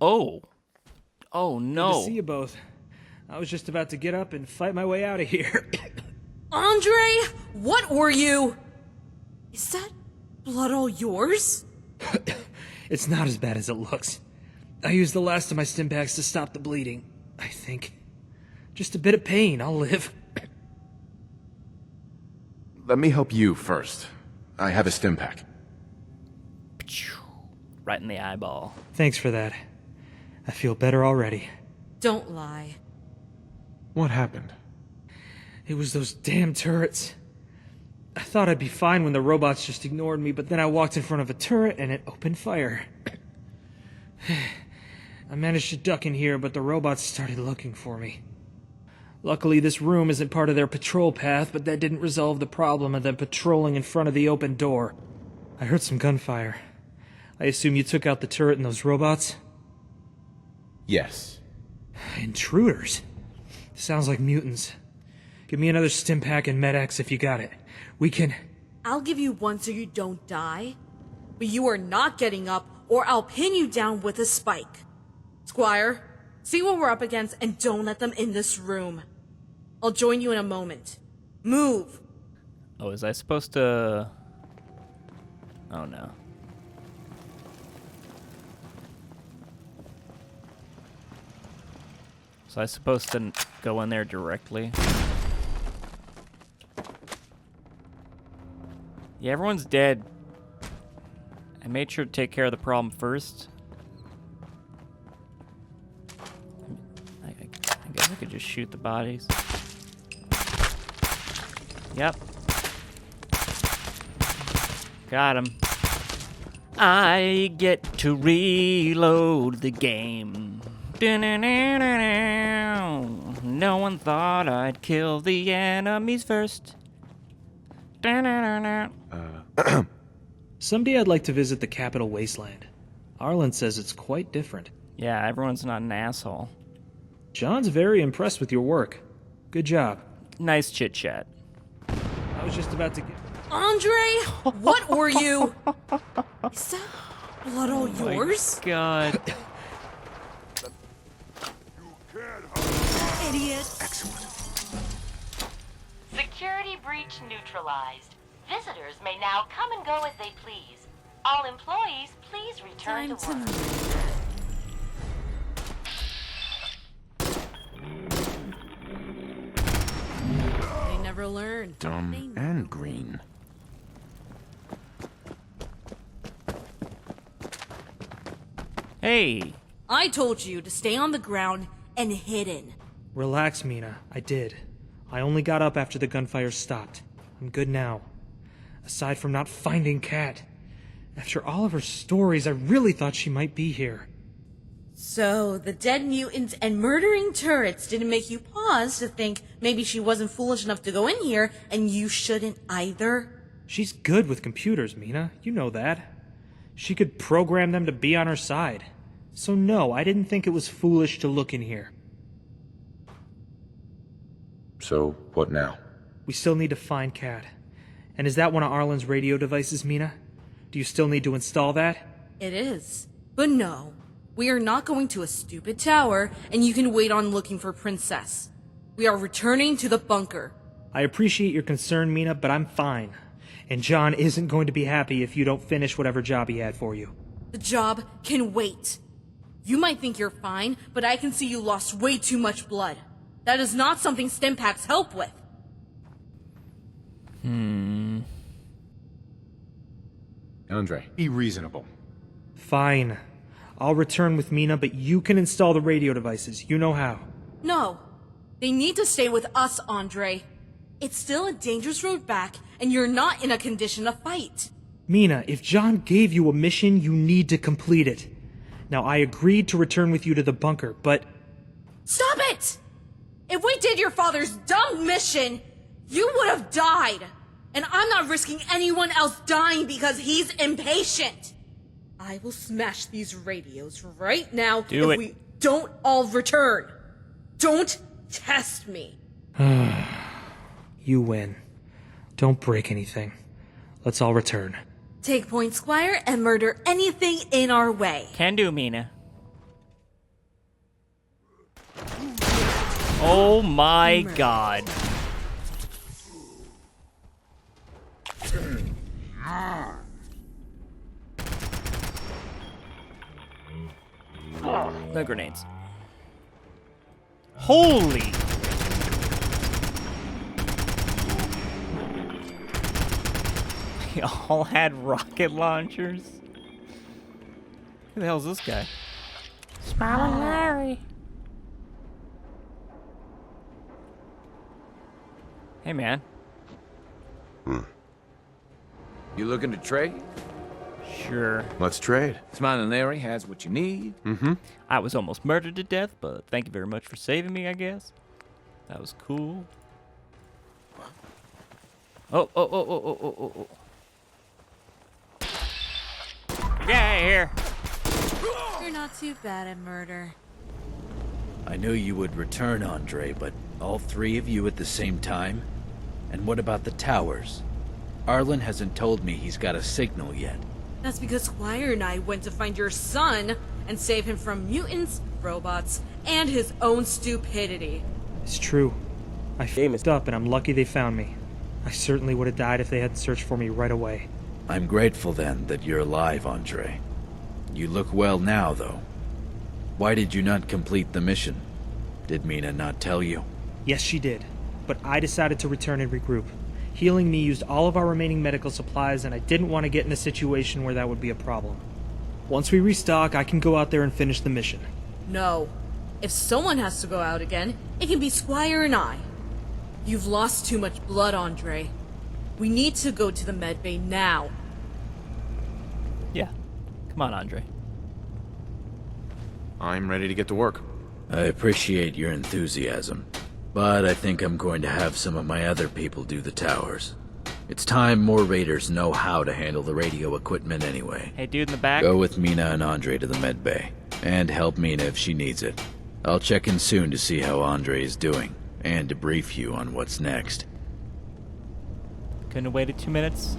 Oh. Oh, no. Good to see you both. I was just about to get up and fight my way out of here. Andre, what were you? Is that blood all yours? It's not as bad as it looks. I used the last of my stim packs to stop the bleeding, I think. Just a bit of pain, I'll live. Let me help you first. I have a stim pack. Right in the eyeball. Thanks for that. I feel better already. Don't lie. What happened? It was those damn turrets. I thought I'd be fine when the robots just ignored me, but then I walked in front of a turret and it opened fire. I managed to duck in here, but the robots started looking for me. Luckily, this room isn't part of their patrol path, but that didn't resolve the problem of them patrolling in front of the open door. I heard some gunfire. I assume you took out the turret and those robots? Yes. Intruders? Sounds like mutants. Give me another stim pack and med-X if you got it. We can... I'll give you one so you don't die. But you are not getting up, or I'll pin you down with a spike. Squire, see what we're up against and don't let them in this room. I'll join you in a moment. Move! Oh, is I supposed to... Oh, no. So I supposed to go in there directly? Yeah, everyone's dead. I made sure to take care of the problem first. I guess I could just shoot the bodies. Yep. Got him. I get to reload the game. No one thought I'd kill the enemies first. Someday I'd like to visit the capital Wasteland. Arlen says it's quite different. Yeah, everyone's not an asshole. John's very impressed with your work. Good job. Nice chit-chat. I was just about to get... Andre, what were you? Is that blood all yours? God. Idiot. Excellent. Security breach neutralized. Visitors may now come and go as they please. All employees, please return Time to to work. move. They never learn. Dumb and green. Hey. I told you to stay on the ground and hidden. Relax, Mina. I did. I only got up after the gunfire stopped. I'm good now. Aside from not finding Kat. After all of her stories, I really thought she might be here. So, the dead mutants and murdering turrets didn't make you pause to think maybe she wasn't foolish enough to go in here, and you shouldn't either? She's good with computers, Mina. You know that. She could program them to be on her side. So no, I didn't think it was foolish to look in here. So, what now? We still need to find Kat. And is that one of Arlen's radio devices, Mina? Do you still need to install that? It is. But no, we are not going to a stupid tower, and you can wait on looking for Princess. We are returning to the bunker. I appreciate your concern, Mina, but I'm fine. And John isn't going to be happy if you don't finish whatever job he had for you. The job can wait. You might think you're fine, but I can see you lost way too much blood. That is not something stim packs help with. Andre, be reasonable. Fine. I'll return with Mina, but you can install the radio devices. You know how. No. They need to stay with us, Andre. It's still a dangerous road back, and you're not in a condition to fight. Mina, if John gave you a mission, you need to complete it. Now, I agreed to return with you to the bunker, but... Stop it! If we did your father's dumb mission, you would have died. And I'm not risking anyone else dying because he's impatient. I will smash these radios right now if we don't all return. Don't test me. You win. Don't break anything. Let's all return. Take point, Squire, and murder anything in our way. Can do, Mina. Oh my god. No grenades. Holy! They all had rocket launchers? Who the hell is this guy? Smiling Larry. Hey, man. You looking to trade? Sure. Let's trade. Smiling Larry has what you need. I was almost murdered to death, but thank you very much for saving me, I guess. That was cool. Oh. Get out of here. You're not too bad at murder. I knew you would return, Andre, but all three of you at the same time? And what about the towers? Arlen hasn't told me he's got a signal yet. That's because Squire and I went to find your son and save him from mutants, robots, and his own stupidity. It's true. I f***ed up and I'm lucky they found me. I certainly would have died if they hadn't searched for me right away. I'm grateful then that you're alive, Andre. You look well now, though. Why did you not complete the mission? Did Mina not tell you? Yes, she did. But I decided to return and regroup. Healing Me used all of our remaining medical supplies, and I didn't want to get in a situation where that would be a problem. Once we restock, I can go out there and finish the mission. No. If someone has to go out again, it can be Squire and I. You've lost too much blood, Andre. We need to go to the medbay now. Yeah. Come on, Andre. I'm ready to get to work. I appreciate your enthusiasm, but I think I'm going to have some of my other people do the towers. It's time more raiders know how to handle the radio equipment anyway. Hey, dude in the back. Go with Mina and Andre to the med bay, and help Mina if she needs it. I'll check in soon to see how Andre is doing, and to brief you on what's next. Couldn't have waited 2 minutes.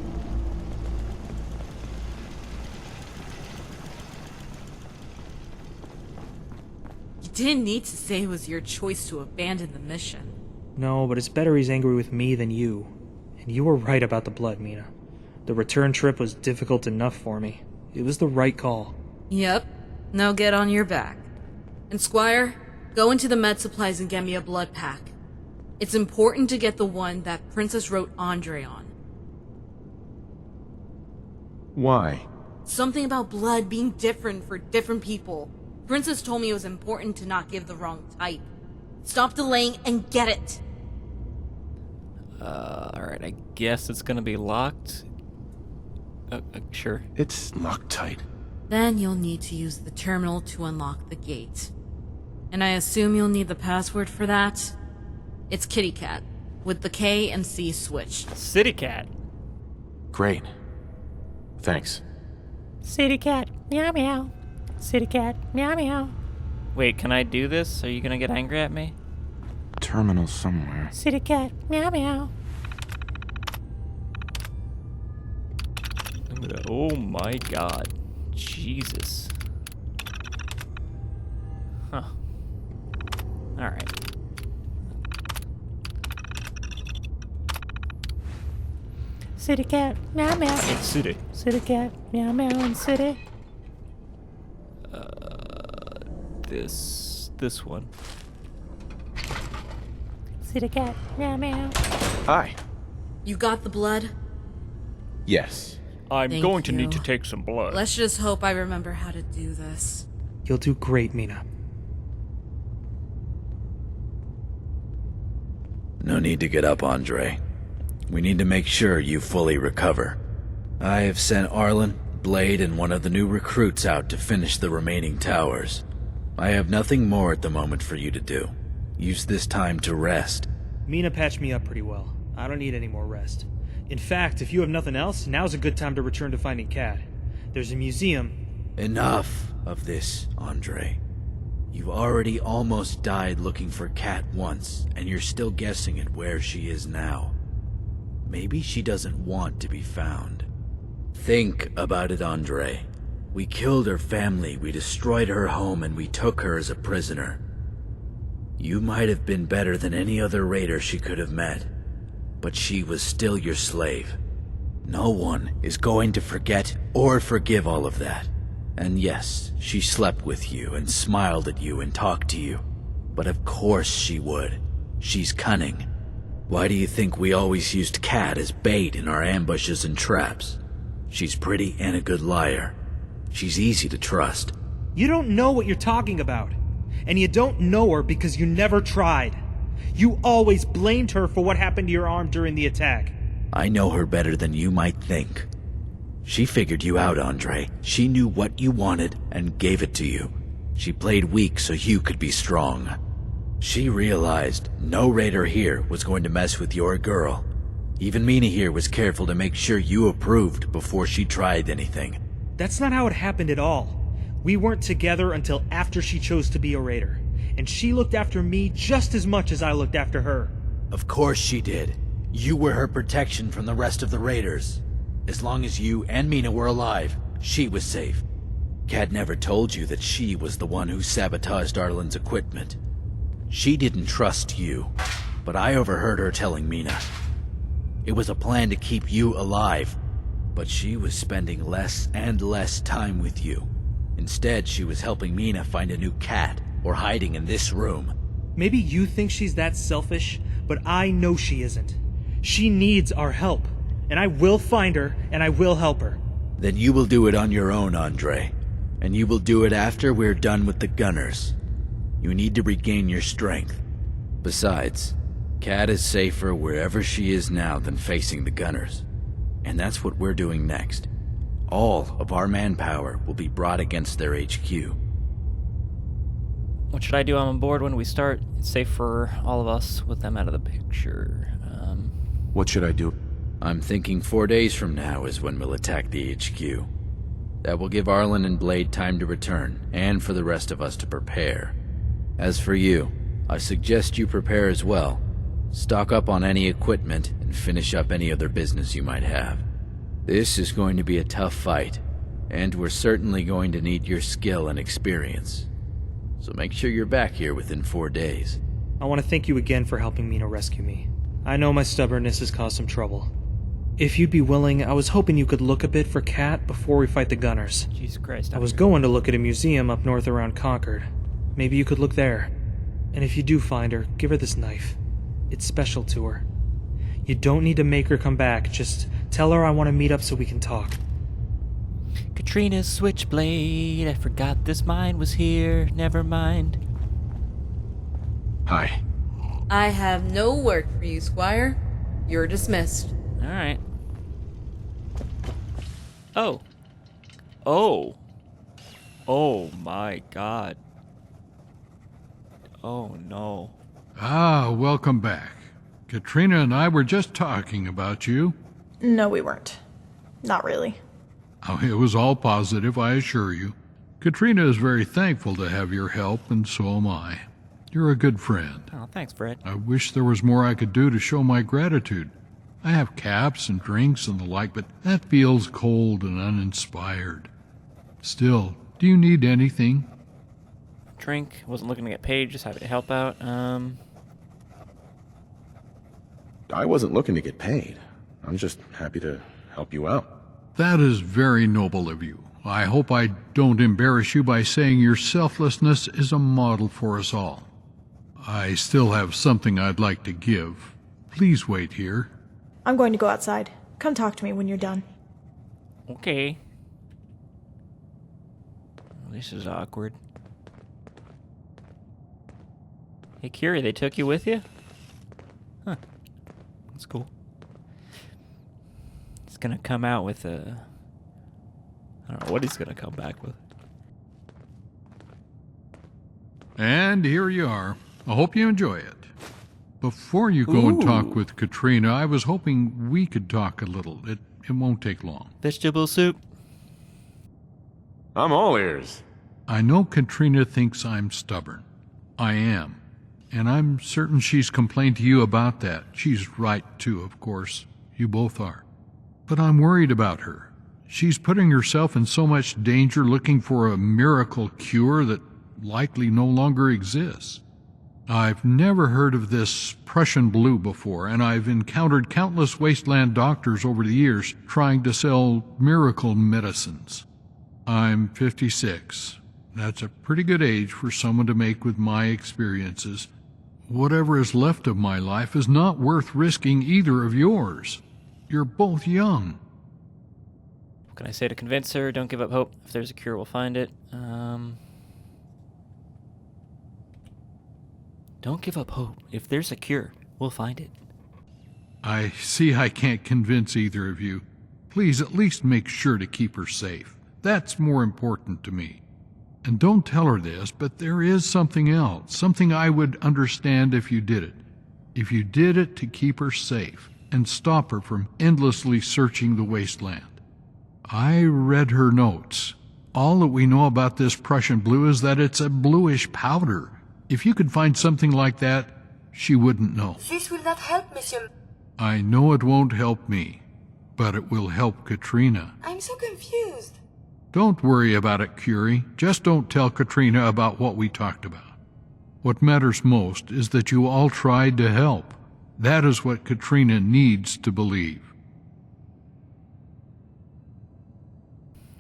You didn't need to say it was your choice to abandon the mission. No, but it's better he's angry with me than you. And you were right about the blood, Mina. The return trip was difficult enough for me. It was the right call. Yep. Now get on your back. And Squire, go into the med supplies and get me a blood pack. It's important to get the one that Princess wrote Andre on. Why? Something about blood being different for different people. Princess told me it was important to not give the wrong type. Stop delaying and get it! Alright, I guess it's gonna be locked. Sure. It's locked tight. Then you'll need to use the terminal to unlock the gate. And I assume you'll need the password for that? It's Kitty Cat, with the K and C switched. City Cat. Great. Thanks. City Cat. Meow meow. City Cat. Meow meow. Wait, can I do this? Are you gonna get angry at me? Terminal somewhere. City Cat. Meow meow. Oh my god. Jesus. Huh. Alright. City Cat. Meow meow. It's City. City Cat. Meow meow and City. This one. City Cat. Meow meow. Hi. You got the blood? Yes. I'm Thank going to need to you. take some blood. Let's just hope I remember how to do this. You'll do great, Mina. No need to get up, Andre. We need to make sure you fully recover. I have sent Arlen, Blade, and one of the new recruits out to finish the remaining towers. I have nothing more at the moment for you to do. Use this time to rest. Mina patched me up pretty well. I don't need any more rest. In fact, if you have nothing else, now's a good time to return to finding Cat. There's a museum. Enough of this, Andre. You already almost died looking for Cat once, and you're still guessing at where she is now. Maybe she doesn't want to be found. Think about it, Andre. We killed her family, we destroyed her home, and we took her as a prisoner. You might have been better than any other raider she could have met, but she was still your slave. No one is going to forget or forgive all of that. And yes, she slept with you and smiled at you and talked to you. But of course she would. She's cunning. Why do you think we always used Kat as bait in our ambushes and traps? She's pretty and a good liar. She's easy to trust. You don't know what you're talking about. And you don't know her because you never tried. You always blamed her for what happened to your arm during the attack. I know her better than you might think. She figured you out, Andre. She knew what you wanted and gave it to you. She played weak so you could be strong. She realized no raider here was going to mess with your girl. Even Mina here was careful to make sure you approved before she tried anything. That's not how it happened at all. We weren't together until after she chose to be a raider. And she looked after me just as much as I looked after her. Of course she did. You were her protection from the rest of the raiders. As long as you and Mina were alive, she was safe. Kat never told you that she was the one who sabotaged Arlen's equipment. She didn't trust you, but I overheard her telling Mina. It was a plan to keep you alive, but she was spending less and less time with you. Instead, she was helping Mina find a new cat or hiding in this room. Maybe you think she's that selfish, but I know she isn't. She needs our help, and I will find her and I will help her. Then you will do it on your own, Andre. And you will do it after we're done with the gunners. You need to regain your strength. Besides, Kat is safer wherever she is now than facing the gunners. And that's what we're doing next. All of our manpower will be brought against their HQ. What should I do? I'm on board when we start. It's safe for all of us with them out of the picture. What should I do? I'm thinking 4 days from now is when we'll attack the HQ. That will give Arlen and Blade time to return, and for the rest of us to prepare. As for you, I suggest you prepare as well. Stock up on any equipment and finish up any other business you might have. This is going to be a tough fight, and we're certainly going to need your skill and experience. So make sure you're back here within 4 days. I want to thank you again for helping Mina rescue me. I know my stubbornness has caused some trouble. If you'd be willing, I was hoping you could look a bit for Kat before we fight the gunners. Jesus Christ. I was going to look at a museum up north around Concord. Maybe you could look there. And if you do find her, give her this knife. It's special to her. You don't need to make her come back, just tell her I want to meet up so we can talk. Katrina's switchblade. I forgot this mine was here. Never mind. Hi. I have no work for you, Squire. You're dismissed. Alright. Oh. Oh. Oh my god. Oh no. Ah, welcome back. Katrina and I were just talking about you. No, we weren't. Not really. Oh, it was all positive, I assure you. Katrina is very thankful to have your help, and so am I. You're a good friend. Oh, thanks, Fred. I wish there was more I could do to show my gratitude. I have caps and drinks and the like, but that feels cold and uninspired. Still, do you need anything? Drink. Wasn't looking to get paid, just happy to help out. I wasn't looking to get paid. I'm just happy to help you out. That is very noble of you. I hope I don't embarrass you by saying your selflessness is a model for us all. I still have something I'd like to give. Please wait here. I'm going to go outside. Come talk to me when you're done. Okay. This is awkward. Hey, Curie, they took you with you? Huh. That's cool. He's gonna come out with a... I don't know what he's gonna come back with. And here you are. I hope you enjoy it. Before you go and talk with Katrina, I was hoping we could talk a little. It won't take long. Vegetable soup. I'm all ears. I know Katrina thinks I'm stubborn. I am. And I'm certain she's complained to you about that. She's right, too, of course. You both are. But I'm worried about her. She's putting herself in so much danger looking for a miracle cure that likely no longer exists. I've never heard of this Prussian blue before, and I've encountered countless Wasteland doctors over the years trying to sell miracle medicines. I'm 56. That's a pretty good age for someone to make with my experiences. Whatever is left of my life is not worth risking either of yours. You're both young. What can I say to convince her? Don't give up hope. If there's a cure, we'll find it. Don't give up hope. If there's a cure, we'll find it. I see I can't convince either of you. Please at least make sure to keep her safe. That's more important to me. And don't tell her this, but there is something else, something I would understand if you did it. If you did it to keep her safe and stop her from endlessly searching the wasteland. I read her notes. All that we know about this Prussian blue is that it's a bluish powder. If you could find something like that, she wouldn't know. This will not help, monsieur. I know it won't help me, but it will help Katrina. I'm so confused. Don't worry about it, Curie. Just don't tell Katrina about what we talked about. What matters most is that you all tried to help. That is what Katrina needs to believe.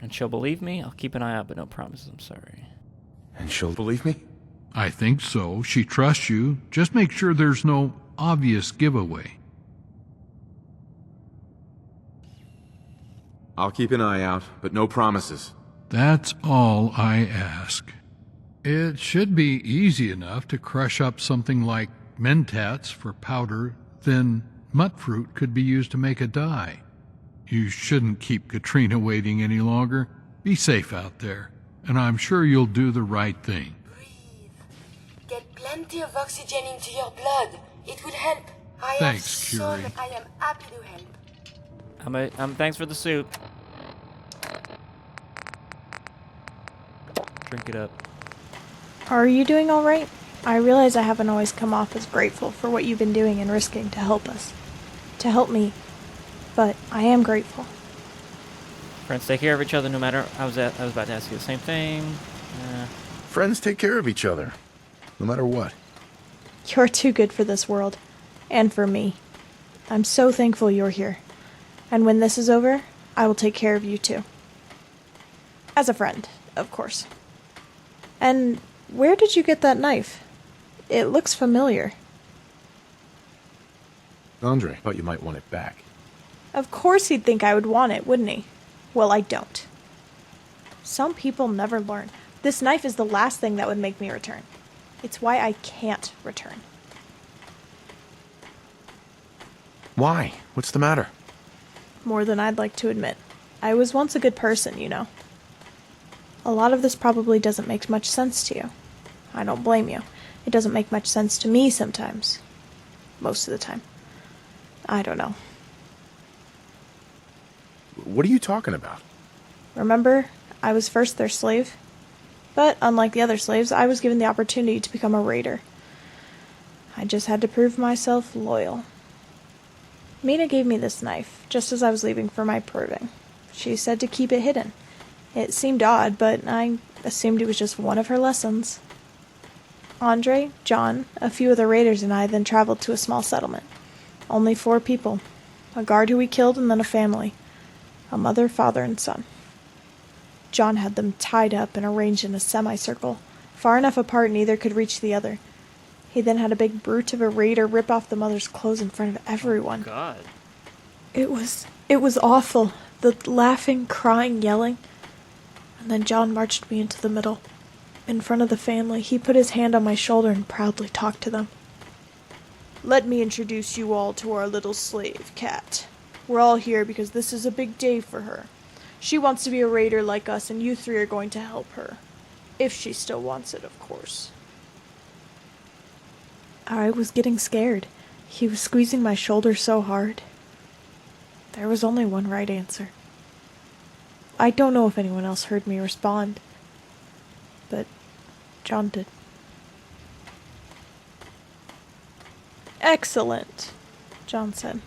And she'll believe me? I'll keep an eye out, but no promises, I'm sorry. And she'll believe me? I think so. She trusts you. Just make sure there's no obvious giveaway. I'll keep an eye out, but no promises. That's all I ask. It should be easy enough to crush up something like mentats for powder, then mutfruit could be used to make a dye. You shouldn't keep Katrina waiting any longer. Be safe out there, and I'm sure you'll do the right thing. Get plenty of oxygen into your blood. It will help. Thanks, Curie. I am happy to help. Thanks for the soup. Drink it up. Are you doing all right? I realize I haven't always come off as grateful for what you've been doing and risking to help us. To help me. But I am grateful. Friends take care of each other no matter... I was about to ask you the same thing. Friends take care of each other, no matter what. You're too good for this world. And for me. I'm so thankful you're here. And when this is over, I will take care of you too. As a friend, of course. And where did you get that knife? It looks familiar. Andre, thought you might want it back. Of course he'd think I would want it, wouldn't he? Well, I don't. Some people never learn. This knife is the last thing that would make me return. It's why I can't return. Why? What's the matter? More than I'd like to admit. I was once a good person, you know. A lot of this probably doesn't make much sense to you. I don't blame you. It doesn't make much sense to me sometimes. Most of the time. I don't know. What are you talking about? Remember, I was first their slave? But, unlike the other slaves, I was given the opportunity to become a raider. I just had to prove myself loyal. Mina gave me this knife, just as I was leaving for my proving. She said to keep it hidden. It seemed odd, but I assumed it was just one of her lessons. Andre, John, a few of the raiders, and I then traveled to a small settlement. Only 4 people. A guard who we killed, and then a family. A mother, father, and son. John had them tied up and arranged in a semicircle, far enough apart neither could reach the other. He then had a big brute of a raider rip off the mother's clothes in front of everyone. Oh, God. It was awful. The laughing, crying, yelling. And then John marched me into the middle. In front of the family, he put his hand on my shoulder and proudly talked to them. "Let me introduce you all to our little slave, Cat. We're all here because this is a big day for her. She wants to be a raider like us, and you 3 are going to help her. If she still wants it, of course." I was getting scared. He was squeezing my shoulder so hard. There was only one right answer. I don't know if anyone else heard me respond, but John did. "Excellent," John said.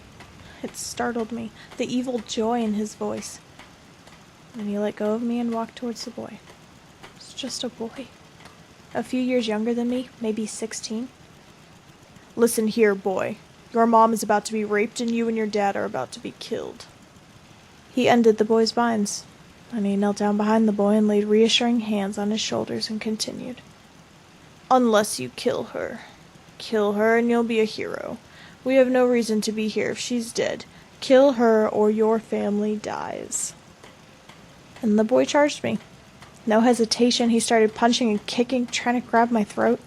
It startled me, the evil joy in his voice. Then he let go of me and walked towards the boy. It's just a boy. A few years younger than me, maybe 16. Listen here, boy. Your mom is about to be raped and you and your dad are about to be killed. He ended the boy's binds. And he knelt down behind the boy and laid reassuring hands on his shoulders and continued. Unless you kill her. Kill her and you'll be a hero. We have no reason to be here if she's dead. Kill her or your family dies. And the boy charged me. No hesitation, he started punching and kicking, trying to grab my throat.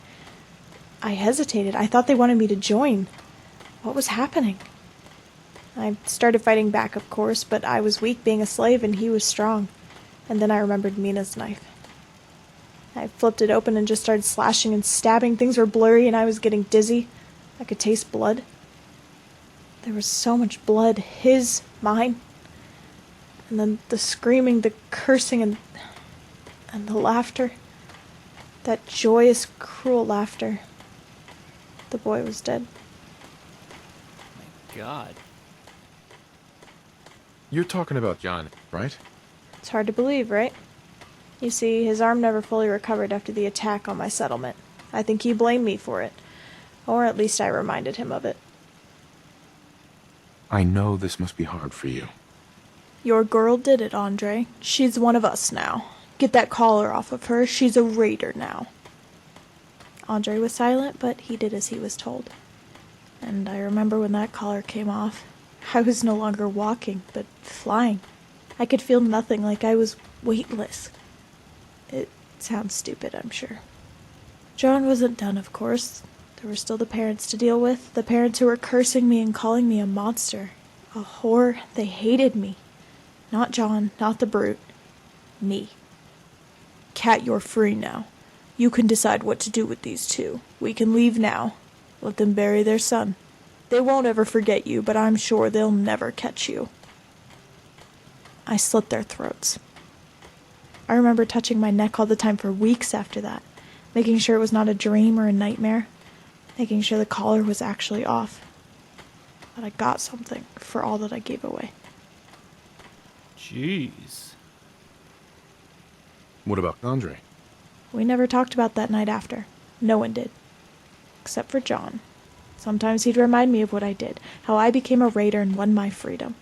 I hesitated. I thought they wanted me to join. What was happening? I started fighting back, of course, but I was weak being a slave and he was strong. And then I remembered Mina's knife. I flipped it open and just started slashing and stabbing. Things were blurry and I was getting dizzy. I could taste blood. There was so much blood. His, mine. And then the screaming, the cursing, and the laughter. That joyous, cruel laughter. The boy was dead. My God. You're talking about John, right? It's hard to believe, right? You see, his arm never fully recovered after the attack on my settlement. I think he blamed me for it. Or at least I reminded him of it. I know this must be hard for you. Your girl did it, Andre. She's one of us now. Get that collar off of her. She's a raider now. Andre was silent, but he did as he was told. And I remember when that collar came off. I was no longer walking, but flying. I could feel nothing, like I was weightless. It sounds stupid, I'm sure. John wasn't done, of course. There were still the parents to deal with, the parents who were cursing me and calling me a monster. A whore. They hated me. Not John, not the brute. Me. Cat, you're free now. You can decide what to do with these two. We can leave now. Let them bury their son. They won't ever forget you, but I'm sure they'll never catch you. I slit their throats. I remember touching my neck all the time for weeks after that, making sure it was not a dream or a nightmare, making sure the collar was actually off. But I got something for all that I gave away. Jeez. What about Andre? We never talked about that night after. No one did. Except for John. Sometimes he'd remind me of what I did, how I became a raider and won my freedom.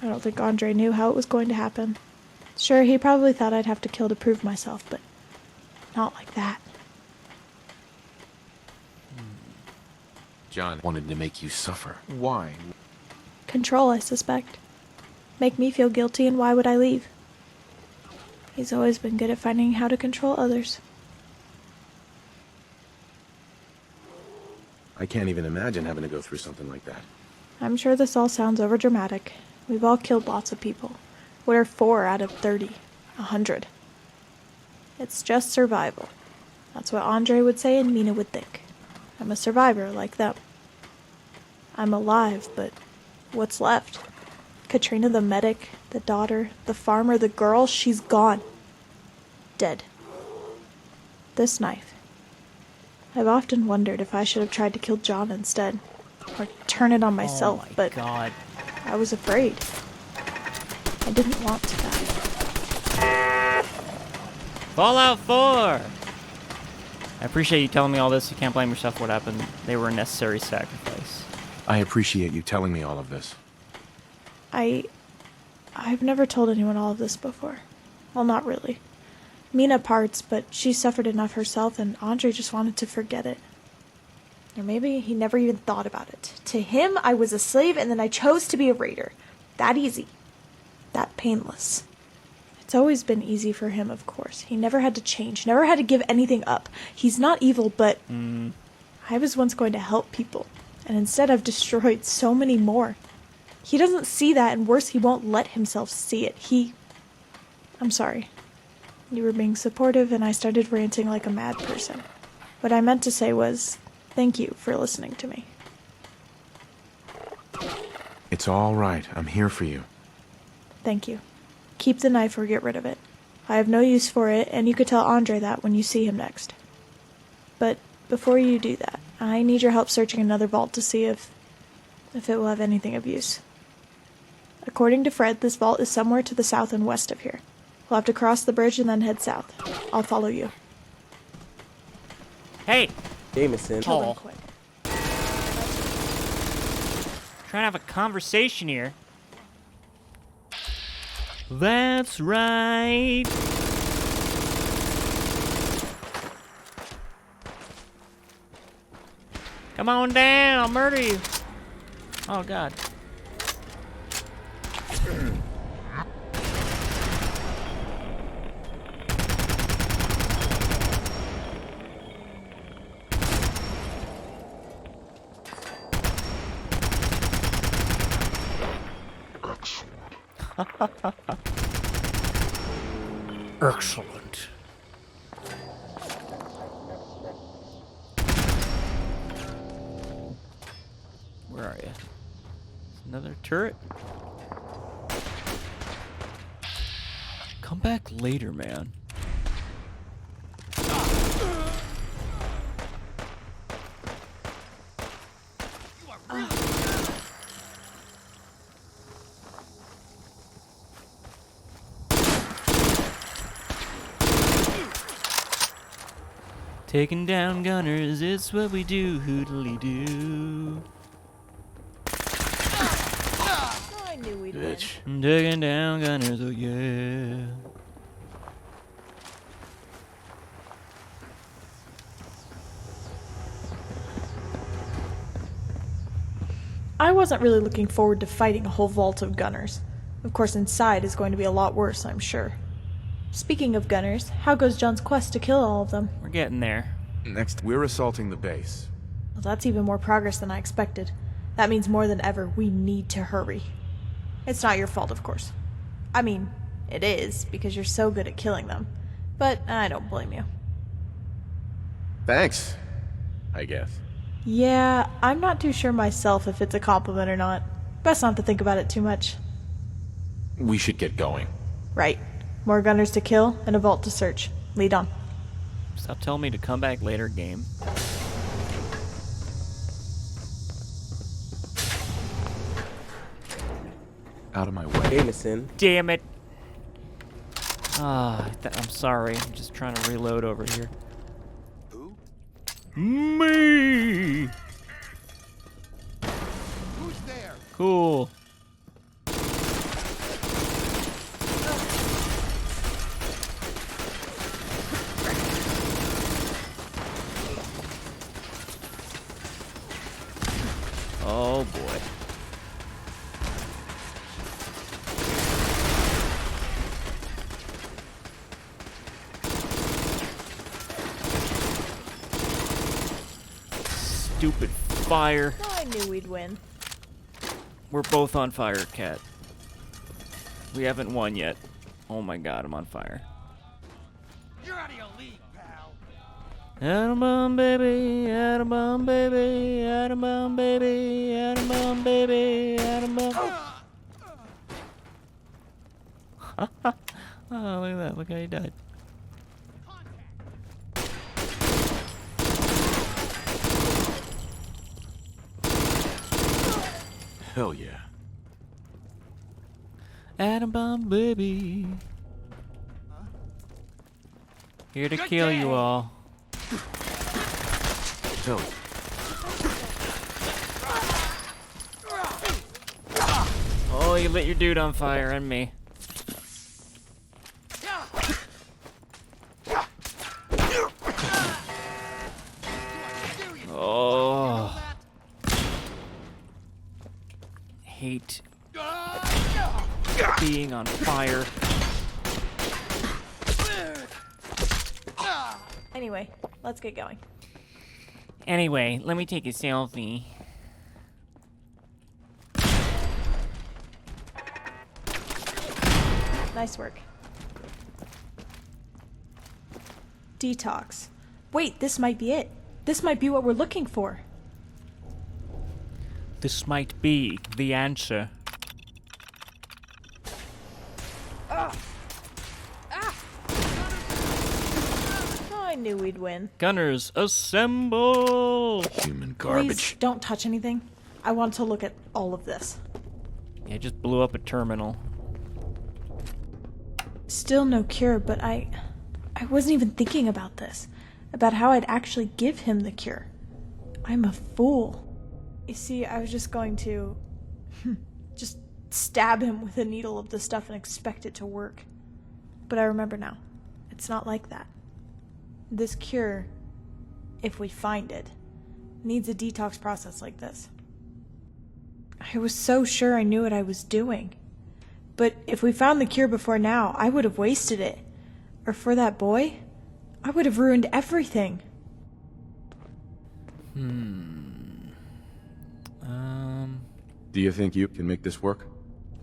I don't think Andre knew how it was going to happen. Sure, he probably thought I'd have to kill to prove myself, but not like that. John wanted to make you suffer. Why? Control, I suspect. Make me feel guilty, and why would I leave? He's always been good at finding how to control others. I can't even imagine having to go through something like that. I'm sure this all sounds overdramatic. We've all killed lots of people. What are 4 out of 30? 100. It's just survival. That's what Andre would say and Mina would think. I'm a survivor like them. I'm alive, but what's left? Katrina the medic, the daughter, the farmer, the girl, she's gone. Dead. This knife. I've often wondered if I should have tried to kill John instead. Or turn it on myself, but God. I was afraid. I didn't want to die. Fallout 4! I appreciate you telling me all this. You can't blame yourself for what happened. They were a necessary sacrifice. I appreciate you telling me all of this. I've never told anyone all of this before. Well, not really. Mina parts, but she suffered enough herself and Andre just wanted to forget it. Or maybe he never even thought about it. To him, I was a slave and then I chose to be a raider. That easy. That painless. It's always been easy for him, of course. He never had to change, never had to give anything up. He's not evil, but I was once going to help people, and instead I've destroyed so many more. He doesn't see that, and worse, he won't let himself see it. I'm sorry. You were being supportive, and I started ranting like a mad person. What I meant to say was, thank you for listening to me. It's all right. I'm here for you. Thank you. Keep the knife or get rid of it. I have no use for it, and you could tell Andre that when you see him next. But before you do that, I need your help searching another vault to see if it will have anything of use. According to Fred, this vault is somewhere to the south and west of here. We'll have to cross the bridge and then head south. I'll follow you. Hey! Jameson. Kill them Oh. quick. trying to have a conversation here. That's right. Come on down, I'll murder you. Oh, God. Excellent. Where are you? Another turret? Come back later, man. Taking down gunners, it's what we do, hoodly-doo. I knew we'd win. Taking down gunners, oh yeah. I wasn't really looking forward to fighting a whole vault of gunners. Of course, inside is going to be a lot worse, I'm sure. Speaking of gunners, how goes John's quest to kill all of them? We're getting there. Next, we're assaulting the base. Well, that's even more progress than I expected. That means more than ever, we need to hurry. It's not your fault, of course. I mean, it is, because you're so good at killing them. But I don't blame you. Thanks, I guess. Yeah, I'm not too sure myself if it's a compliment or not. Best not to think about it too much. We should get going. Right. More gunners to kill and a vault to search. Lead on. Stop telling me to come back later, game. Out of my way. Jameson. Damn it. I'm sorry. I'm just trying to reload over here. Who? Me! Who's there? Cool. Oh boy. Stupid fire. I knew we'd win. We're both on fire, Cat. We haven't won yet. Oh my god, I'm on fire. You're out of your league, pal. Atom bomb baby, atom bomb baby, atom bomb baby, atom bomb baby, atom bomb. Oh, look at that. Look how he died. Hell yeah. Atom bomb baby. Here to kill you all. Hell. Oh, you lit your dude on fire and me. Oh. Hate being on fire. Anyway, let's get going. Anyway, let me take a selfie. Nice work. Detox. Wait, this might be it. This might be what we're looking for. This might be the answer. I knew we'd win. Gunners, assemble! Human garbage. Please don't touch anything. I want to look at all of this. Yeah, just blew up a terminal. Still no cure, but I wasn't even thinking about this. About how I'd actually give him the cure. I'm a fool. You see, I was just going to Just stab him with a needle of the stuff and expect it to work. But I remember now. It's not like that. This cure, if we find it, needs a detox process like this. I was so sure I knew what I was doing. But if we found the cure before now, I would have wasted it. Or for that boy, I would have ruined everything. Do you think you can make this work?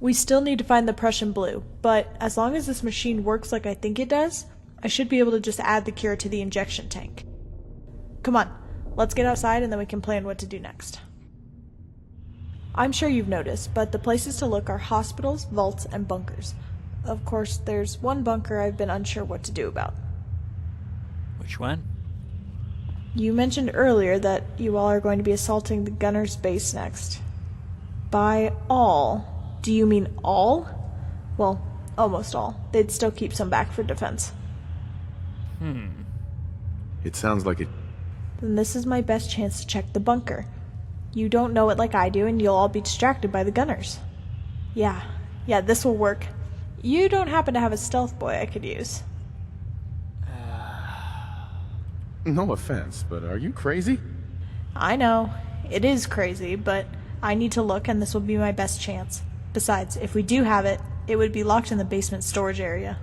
We still need to find the Prussian blue, but as long as this machine works like I think it does, I should be able to just add the cure to the injection tank. Come on, let's get outside and then we can plan what to do next. I'm sure you've noticed, but the places to look are hospitals, vaults, and bunkers. Of course, there's one bunker I've been unsure what to do about. Which one? You mentioned earlier that you all are going to be assaulting the gunner's base next. By all, do you mean all? Well, almost all. They'd still keep some back for defense. It sounds like it... Then this is my best chance to check the bunker. You don't know it like I do, and you'll all be distracted by the gunners. Yeah, this will work. You don't happen to have a stealth boy I could use. No offense, but are you crazy? I know, it is crazy, but I need to look, and this will be my best chance. Besides, if we do have it, it would be locked in the basement storage area.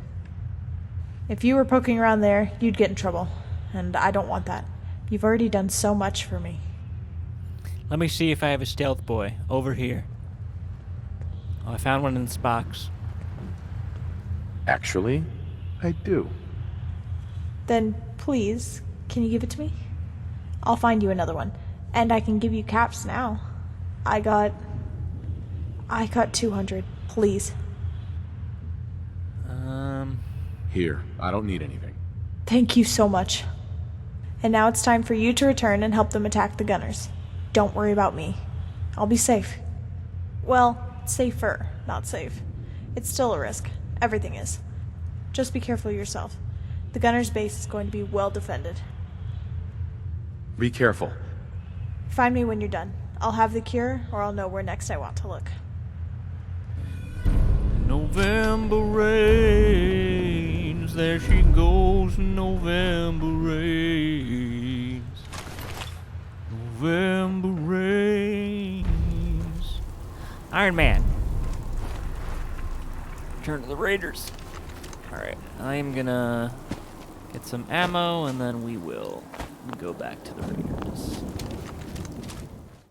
If you were poking around there, you'd get in trouble, and I don't want that. You've already done so much for me. Let me see if I have a stealth boy. Over here. Oh, I found one in this box. Actually, I do. Then, please, can you give it to me? I'll find you another one. And I can give you caps now. I got 200. Please. Here, I don't need anything. Thank you so much. And now it's time for you to return and help them attack the gunners. Don't worry about me. I'll be safe. Well, safer, not safe. It's still a risk. Everything is. Just be careful yourself. The gunner's base is going to be well defended. Be careful. Find me when you're done. I'll have the cure, or I'll know where next I want to look. November rains, there she goes, November rains. November rains. Iron Man. Return to the Raiders. Alright, I'm gonna get some ammo and then we will go back to the Raiders.